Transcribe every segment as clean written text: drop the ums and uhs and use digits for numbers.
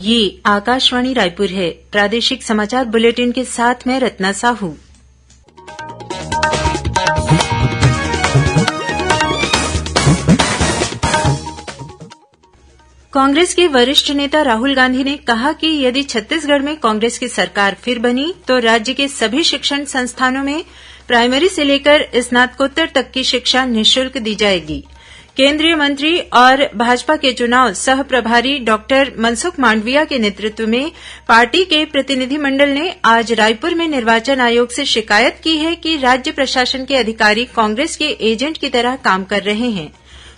ये आकाशवाणी रायपुर है। प्रादेशिक समाचार बुलेटिन के साथ मैं रत्ना साहू। कांग्रेस के वरिष्ठ नेता राहुल गांधी ने कहा कि यदि छत्तीसगढ़ में कांग्रेस की सरकार फिर बनी तो राज्य के सभी शिक्षण संस्थानों में प्राइमरी से लेकर स्नातकोत्तर तक की शिक्षा निःशुल्क दी जाएगी। केंद्रीय मंत्री और भाजपा के चुनाव सह प्रभारी डॉक्टर मनसुख मांडविया के नेतृत्व में पार्टी के प्रतिनिधिमंडल ने आज रायपुर में निर्वाचन आयोग से शिकायत की है कि राज्य प्रशासन के अधिकारी कांग्रेस के एजेंट की तरह काम कर रहे हैं।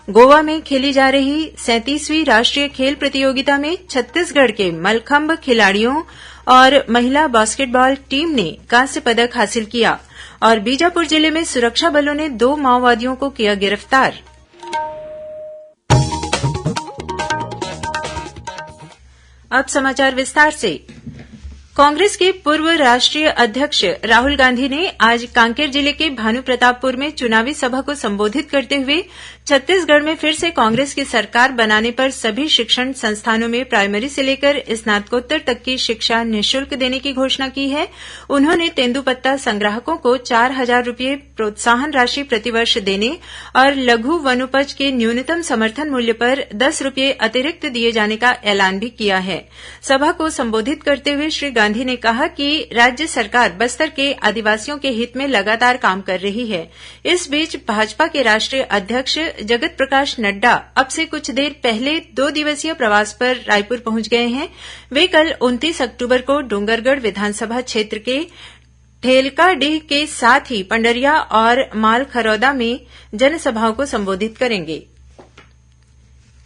गोवा में खेली जा रही 37वीं राष्ट्रीय खेल प्रतियोगिता में छत्तीसगढ़ के मलखंभ खिलाड़ियों और महिला बास्केटबॉल टीम ने कांस्य पदक हासिल किया और बीजापुर जिले में सुरक्षा बलों ने 2 माओवादियों को किया गिरफ्तार। अब समाचार विस्तार से। कांग्रेस के पूर्व राष्ट्रीय अध्यक्ष राहुल गांधी ने आज कांकेर जिले के भानुप्रतापपुर में चुनावी सभा को संबोधित करते हुए छत्तीसगढ़ में फिर से कांग्रेस की सरकार बनाने पर सभी शिक्षण संस्थानों में प्राइमरी से लेकर स्नातकोत्तर तक की शिक्षा निःशुल्क देने की घोषणा की है। उन्होंने तेंदूपत्ता संग्राहकों को 4,000 रूपये प्रोत्साहन राशि प्रतिवर्ष देने और लघु वनोपज के न्यूनतम समर्थन मूल्य पर 10 रूपये अतिरिक्त दिए जाने का ऐलान भी किया है। सभा को संबोधित करते हुए श्री गांधी ने कहा कि राज्य सरकार बस्तर के आदिवासियों के हित में लगातार काम कर रही है। इस बीच भाजपा के राष्ट्रीय अध्यक्ष जगत प्रकाश नड्डा अब से कुछ देर पहले 2 दिवसीय प्रवास पर रायपुर पहुंच गए हैं। वे कल 29 अक्टूबर को डोंगरगढ़ विधानसभा क्षेत्र के ठेलकाडीह के साथ ही पंडरिया और मालखरौदा में जनसभाओं को संबोधित करेंगे।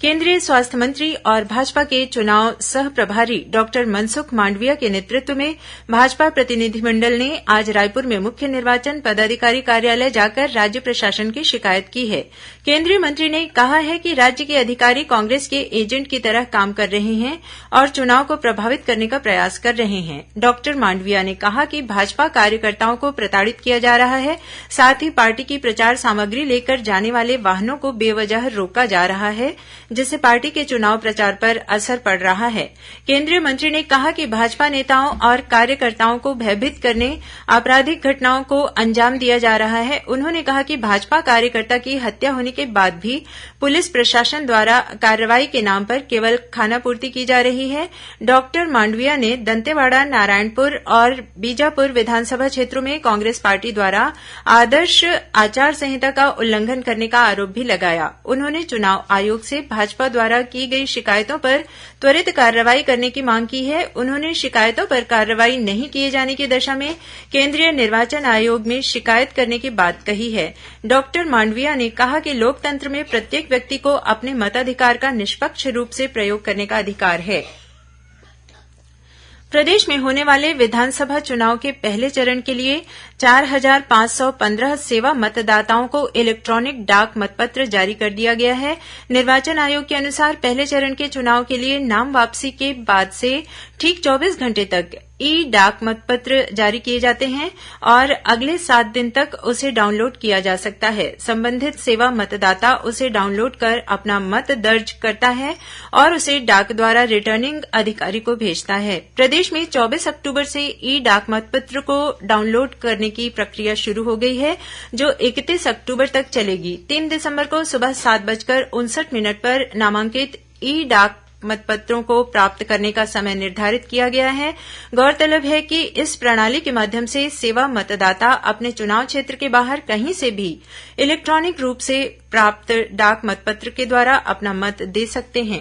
केंद्रीय स्वास्थ्य मंत्री और भाजपा के चुनाव सह प्रभारी डॉक्टर मनसुख मांडविया के नेतृत्व में भाजपा प्रतिनिधिमंडल ने आज रायपुर में मुख्य निर्वाचन पदाधिकारी कार्यालय जाकर राज्य प्रशासन की शिकायत की है। केंद्रीय मंत्री ने कहा है कि राज्य के अधिकारी कांग्रेस के एजेंट की तरह काम कर रहे हैं और चुनाव को प्रभावित करने का प्रयास कर रहे हैं। डॉक्टर मांडविया ने कहा कि भाजपा कार्यकर्ताओं को प्रताड़ित किया जा रहा है, साथ ही पार्टी की प्रचार सामग्री लेकर जाने वाले वाहनों को बेवजह रोका जा रहा है, जिससे पार्टी के चुनाव प्रचार पर असर पड़ रहा है। केंद्रीय मंत्री ने कहा कि भाजपा नेताओं और कार्यकर्ताओं को भयभीत करने आपराधिक घटनाओं को अंजाम दिया जा रहा है। उन्होंने कहा कि भाजपा कार्यकर्ता की हत्या होने के बाद भी पुलिस प्रशासन द्वारा कार्रवाई के नाम पर केवल खानापूर्ति की जा रही है। डॉक्टर मांडविया ने दंतेवाड़ा, नारायणपुर और बीजापुर विधानसभा क्षेत्रों में कांग्रेस पार्टी द्वारा आदर्श आचार संहिता का उल्लंघन करने का आरोप भी लगाया। उन्होंने चुनाव आयोग से भाजपा द्वारा की गई शिकायतों पर त्वरित कार्रवाई करने की मांग की है। उन्होंने शिकायतों पर कार्रवाई नहीं किए जाने की दशा में केंद्रीय निर्वाचन आयोग में शिकायत करने की बात कही है। डॉक्टर मांडविया ने कहा कि लोकतंत्र में प्रत्येक व्यक्ति को अपने मताधिकार का निष्पक्ष रूप से प्रयोग करने का अधिकार है। प्रदेश में होने वाले विधानसभा चुनाव के पहले चरण के लिए 4,515 सेवा मतदाताओं को इलेक्ट्रॉनिक डाक मतपत्र जारी कर दिया गया है। निर्वाचन आयोग के अनुसार पहले चरण के चुनाव के लिए नाम वापसी के बाद से ठीक 24 घंटे तक ई डाक मतपत्र जारी किए जाते हैं और अगले 7 दिन तक उसे डाउनलोड किया जा सकता है। संबंधित सेवा मतदाता उसे डाउनलोड कर अपना मत दर्ज करता है और उसे डाक द्वारा रिटर्निंग अधिकारी को भेजता है। प्रदेश में 24 अक्टूबर से ई डाक मतपत्र को डाउनलोड करने की प्रक्रिया शुरू हो गई है, जो 31 अक्टूबर तक चलेगी। 3 दिसंबर को सुबह 7:59 पर नामांकित ई डाक मतपत्रों को प्राप्त करने का समय निर्धारित किया गया है। गौरतलब है कि इस प्रणाली के माध्यम से सेवा मतदाता अपने चुनाव क्षेत्र के बाहर कहीं से भी इलेक्ट्रॉनिक रूप से प्राप्त डाक मतपत्र के द्वारा अपना मत दे सकते हैं।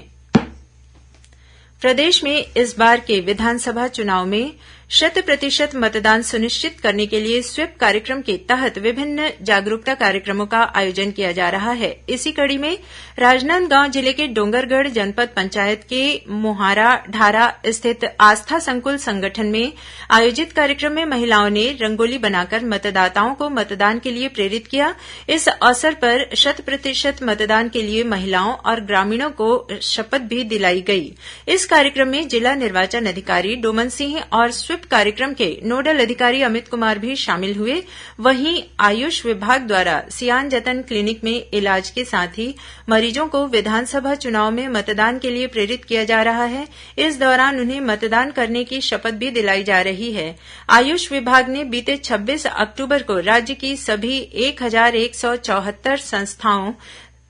प्रदेश में इस बार के विधानसभा चुनाव में 100% मतदान सुनिश्चित करने के लिए स्वीप कार्यक्रम के तहत विभिन्न जागरूकता कार्यक्रमों का आयोजन किया जा रहा है। इसी कड़ी में राजनांदगांव जिले के डोंगरगढ़ जनपद पंचायत के मोहारा ढारा स्थित आस्था संकुल संगठन में आयोजित कार्यक्रम में महिलाओं ने रंगोली बनाकर मतदाताओं को मतदान के लिए प्रेरित किया। इस अवसर पर 100% मतदान के लिए महिलाओं और ग्रामीणों को शपथ भी दिलाई गई। इस कार्यक्रम में जिला निर्वाचन अधिकारी डोमन सिंह और स्वीप संयुक्त कार्यक्रम के नोडल अधिकारी अमित कुमार भी शामिल हुए। वहीं आयुष विभाग द्वारा सियान जतन क्लिनिक में इलाज के साथ ही मरीजों को विधानसभा चुनाव में मतदान के लिए प्रेरित किया जा रहा है। इस दौरान उन्हें मतदान करने की शपथ भी दिलाई जा रही है। आयुष विभाग ने बीते 26 अक्टूबर को राज्य की सभी 1174 संस्थाओं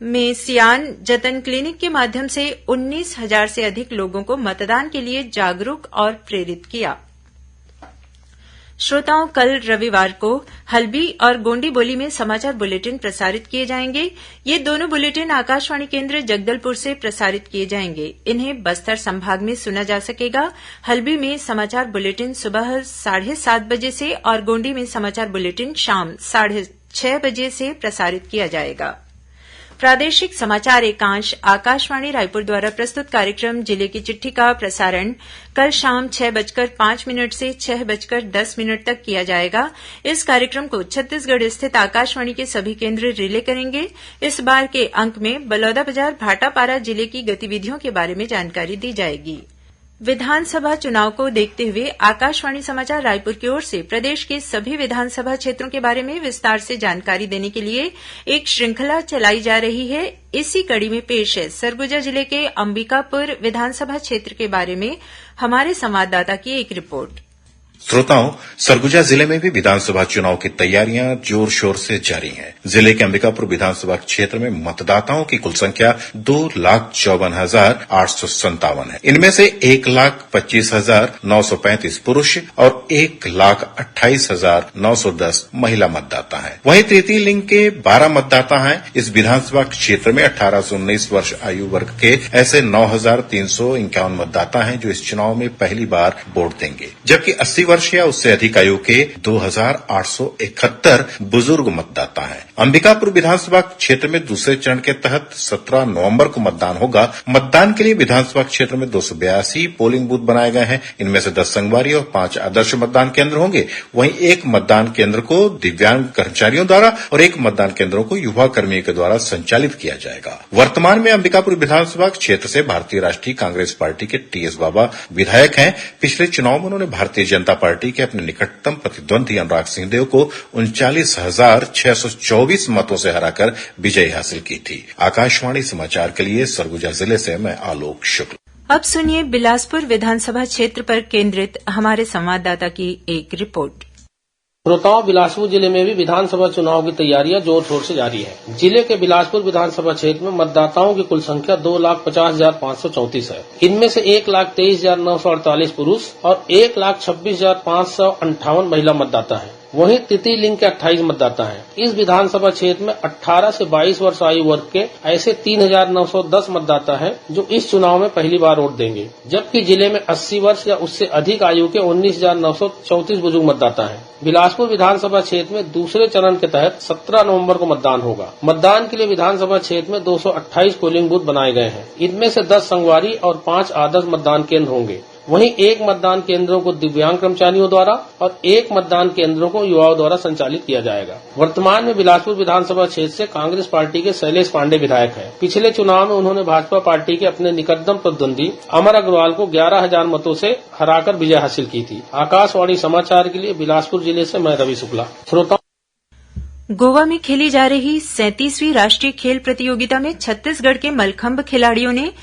में सियान जतन क्लिनिक के माध्यम से 19,000 से अधिक लोगों को मतदान के लिए जागरूक और प्रेरित किया। श्रोताओं, कल रविवार को हल्बी और गोंडी बोली में समाचार बुलेटिन प्रसारित किए जाएंगे। ये दोनों बुलेटिन आकाशवाणी केन्द्र जगदलपुर से प्रसारित किए जाएंगे। इन्हें बस्तर संभाग में सुना जा सकेगा। हल्बी में समाचार बुलेटिन सुबह 7:30 बजे से और गोंडी में समाचार बुलेटिन शाम 6:30 बजे से प्रसारित किया जाएगा। प्रादेशिक समाचार एकांश आकाशवाणी रायपुर द्वारा प्रस्तुत कार्यक्रम जिले की चिट्ठी का प्रसारण कल शाम 6:05 से 6:10 तक किया जाएगा। इस कार्यक्रम को छत्तीसगढ़ स्थित आकाशवाणी के सभी केन्द्र रिले करेंगे। इस बार के अंक में बलौदाबाजार भाटापारा जिले की गतिविधियों के बारे में जानकारी दी जाएगी। विधानसभा चुनाव को देखते हुए आकाशवाणी समाचार रायपुर की ओर से प्रदेश के सभी विधानसभा क्षेत्रों के बारे में विस्तार से जानकारी देने के लिए एक श्रृंखला चलाई जा रही है। इसी कड़ी में पेश है सरगुजा जिले के अंबिकापुर विधानसभा क्षेत्र के बारे में हमारे संवाददाता की एक रिपोर्ट। श्रोताओं, सरगुजा जिले में भी विधानसभा चुनाव की तैयारियां जोर शोर से जारी हैं। जिले के अंबिकापुर विधानसभा क्षेत्र में मतदाताओं की कुल संख्या 2,54,857 है। इनमें से 1,25,935 पुरुष और 1,28,910 महिला मतदाता हैं। वहीं तृतीय लिंग के 12 मतदाता हैं। इस विधानसभा क्षेत्र में 18 से 19 वर्ष आयु वर्ग के ऐसे 9,351 मतदाता हैं जो इस चुनाव में पहली बार वोट देंगे, जबकि 80 वर्ष या उससे अधिक आयु के 2,871 बुजुर्ग मतदाता हैं। अंबिकापुर विधानसभा क्षेत्र में दूसरे चरण के तहत 17 नवंबर को मतदान होगा। मतदान के लिए विधानसभा क्षेत्र में 282 पोलिंग बूथ बनाए गए हैं। इनमें से 10 संगवारी और 5 आदर्श मतदान केंद्र होंगे। वहीं एक मतदान केंद्र को दिव्यांग कर्मचारियों द्वारा और एक मतदान केंद्रों को युवा कर्मियों के द्वारा संचालित किया जाएगा। वर्तमान में अंबिकापुर विधानसभा क्षेत्र से भारतीय राष्ट्रीय कांग्रेस पार्टी के टीएस बाबा विधायक हैं। पिछले चुनाव में उन्होंने भारतीय जनता पार्टी के अपने निकटतम प्रतिद्वंदी अनुराग सिंहदेव को 39,624 मतों से हराकर विजय हासिल की थी। आकाशवाणी समाचार के लिए सरगुजा जिले से मैं आलोक शुक्ल। अब सुनिए बिलासपुर विधानसभा क्षेत्र पर केंद्रित हमारे संवाददाता की एक रिपोर्ट। श्रोताओं, बिलासपुर जिले में भी विधानसभा चुनाव की तैयारियां जोर शोर से जारी है। जिले के बिलासपुर विधानसभा क्षेत्र में मतदाताओं की कुल संख्या 2,50,534 है। इनमें से 1,23,948 पुरुष और 1,26,558 महिला मतदाता है। वहीं तृतीय लिंग के 28 मतदाता हैं। इस विधानसभा क्षेत्र में 18 से 22 वर्ष आयु वर्ग के ऐसे 3,910 मतदाता हैं जो इस चुनाव में पहली बार वोट देंगे, जबकि जिले में 80 वर्ष या उससे अधिक आयु के 19,934 बुजुर्ग मतदाता हैं। बिलासपुर विधानसभा क्षेत्र में दूसरे चरण के तहत 17 नवंबर को मतदान होगा। मतदान के लिए विधानसभा क्षेत्र में 228 पोलिंग बूथ बनाए गए हैं। इनमें से 10 संगवारी और 5 आदर्श मतदान केंद्र होंगे। वहीं एक मतदान केंद्रों को दिव्यांग कर्मचारियों द्वारा और एक मतदान केंद्रों को युवाओं द्वारा संचालित किया जाएगा। वर्तमान में बिलासपुर विधानसभा क्षेत्र से कांग्रेस पार्टी के शैलेश पांडे विधायक हैं। पिछले चुनाव में उन्होंने भाजपा पार्टी के अपने निकटतम प्रतिद्वंदी अमर अग्रवाल को 11,000 मतों से हराकर विजय हासिल की थी। आकाशवाणी समाचार के लिए बिलासपुर जिले से मैं रवि शुक्ला। श्रोता, गोवा में खेली जा रही 37वीं राष्ट्रीय खेल प्रतियोगिता में छत्तीसगढ़ के मलखंभ खिलाड़ियों ने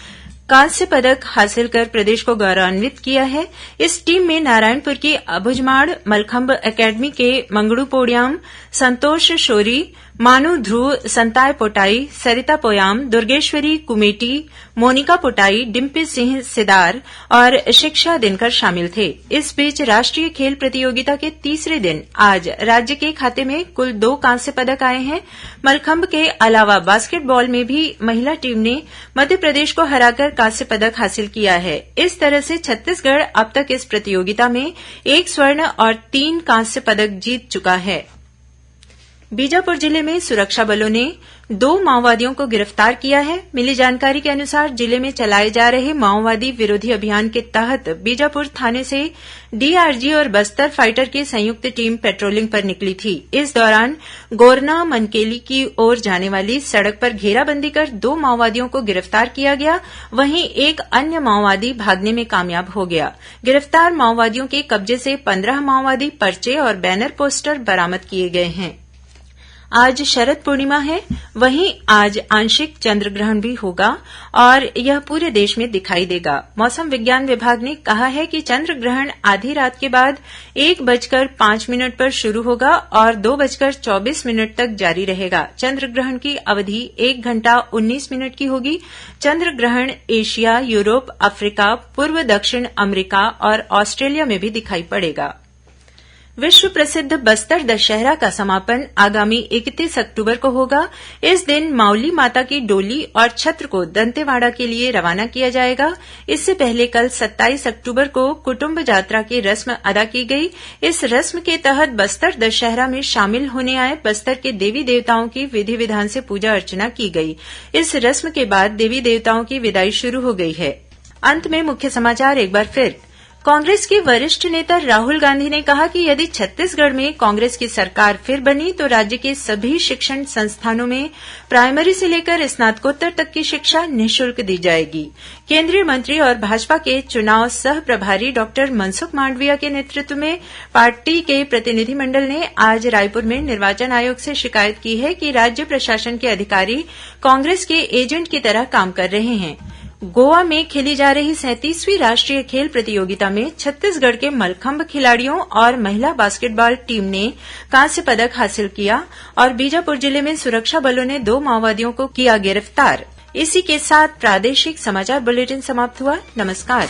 कांस्य पदक हासिल कर प्रदेश को गौरवान्वित किया है। इस टीम में नारायणपुर की अबुझमाड़ मलखंभ अकेडमी के मंगड़ू पोड़ियाम, संतोष शोरी, मानु ध्रुव, संताय पोटाई, सरिता पोयाम, दुर्गेश्वरी कुमेटी, मोनिका पोटाई, डिम्पी सिंह सिदार और शिक्षा दिनकर शामिल थे। इस बीच राष्ट्रीय खेल प्रतियोगिता के तीसरे दिन आज राज्य के खाते में कुल 2 कांस्य पदक आए हैं। मलखंभ के अलावा बास्केटबॉल में भी महिला टीम ने मध्यप्रदेश को हराकर कांस्य पदक हासिल किया है। इस तरह से छत्तीसगढ़ अब तक इस प्रतियोगिता में 1 स्वर्ण और 3 कांस्य पदक जीत चुका है। बीजापुर जिले में सुरक्षा बलों ने 2 माओवादियों को गिरफ्तार किया है। मिली जानकारी के अनुसार जिले में चलाए जा रहे माओवादी विरोधी अभियान के तहत बीजापुर थाने से डीआरजी और बस्तर फाइटर की संयुक्त टीम पेट्रोलिंग पर निकली थी। इस दौरान गोरना मनकेली की ओर जाने वाली सड़क पर घेराबंदी कर 2 माओवादियों को गिरफ्तार किया गया। वहीं एक अन्य माओवादी भागने में कामयाब हो गया। गिरफ्तार माओवादियों के कब्जे से 15 माओवादी पर्चे और बैनर पोस्टर बरामद किए गए हैं। आज शरद पूर्णिमा है, वहीं आज आंशिक चंद्र ग्रहण भी होगा और यह पूरे देश में दिखाई देगा। मौसम विज्ञान विभाग ने कहा है कि चंद्र ग्रहण आधी रात के बाद 1:05 पर शुरू होगा और 2:24 तक जारी रहेगा। चंद्र ग्रहण की अवधि 1 घंटा 19 मिनट की होगी। चंद्र ग्रहण एशिया, यूरोप, अफ्रीका, पूर्व दक्षिण अमेरिका और ऑस्ट्रेलिया में भी दिखाई पड़ेगा। विश्व प्रसिद्ध बस्तर दशहरा का समापन आगामी 31 अक्टूबर को होगा। इस दिन माउली माता की डोली और छत्र को दंतेवाड़ा के लिए रवाना किया जाएगा। इससे पहले कल 27 अक्टूबर को कुटुंब यात्रा की रस्म अदा की गई। इस रस्म के तहत बस्तर दशहरा में शामिल होने आए बस्तर के देवी देवताओं की विधि विधान से पूजा अर्चना की गई। इस रस्म के बाद देवी देवताओं की विदाई शुरू हो गई है। अंत में मुख्य समाचार एक बार फिर। कांग्रेस के वरिष्ठ नेता राहुल गांधी ने कहा कि यदि छत्तीसगढ़ में कांग्रेस की सरकार फिर बनी तो राज्य के सभी शिक्षण संस्थानों में प्राइमरी से लेकर स्नातकोत्तर तक की शिक्षा निःशुल्क दी जाएगी। केंद्रीय मंत्री और भाजपा के चुनाव सह प्रभारी डॉक्टर मनसुख मांडविया के नेतृत्व में पार्टी के प्रतिनिधिमंडल ने आज रायपुर में निर्वाचन आयोग से शिकायत की है कि राज्य प्रशासन के अधिकारी कांग्रेस के एजेंट की तरह काम कर रहे हैं। गोवा में खेली जा रही 37वीं राष्ट्रीय खेल प्रतियोगिता में छत्तीसगढ़ के मलखंभ खिलाड़ियों और महिला बास्केटबॉल टीम ने कांस्य पदक हासिल किया और बीजापुर जिले में सुरक्षा बलों ने 2 माओवादियों को किया गिरफ्तार। इसी के साथ प्रादेशिक समाचार बुलेटिन समाप्त हुआ। नमस्कार।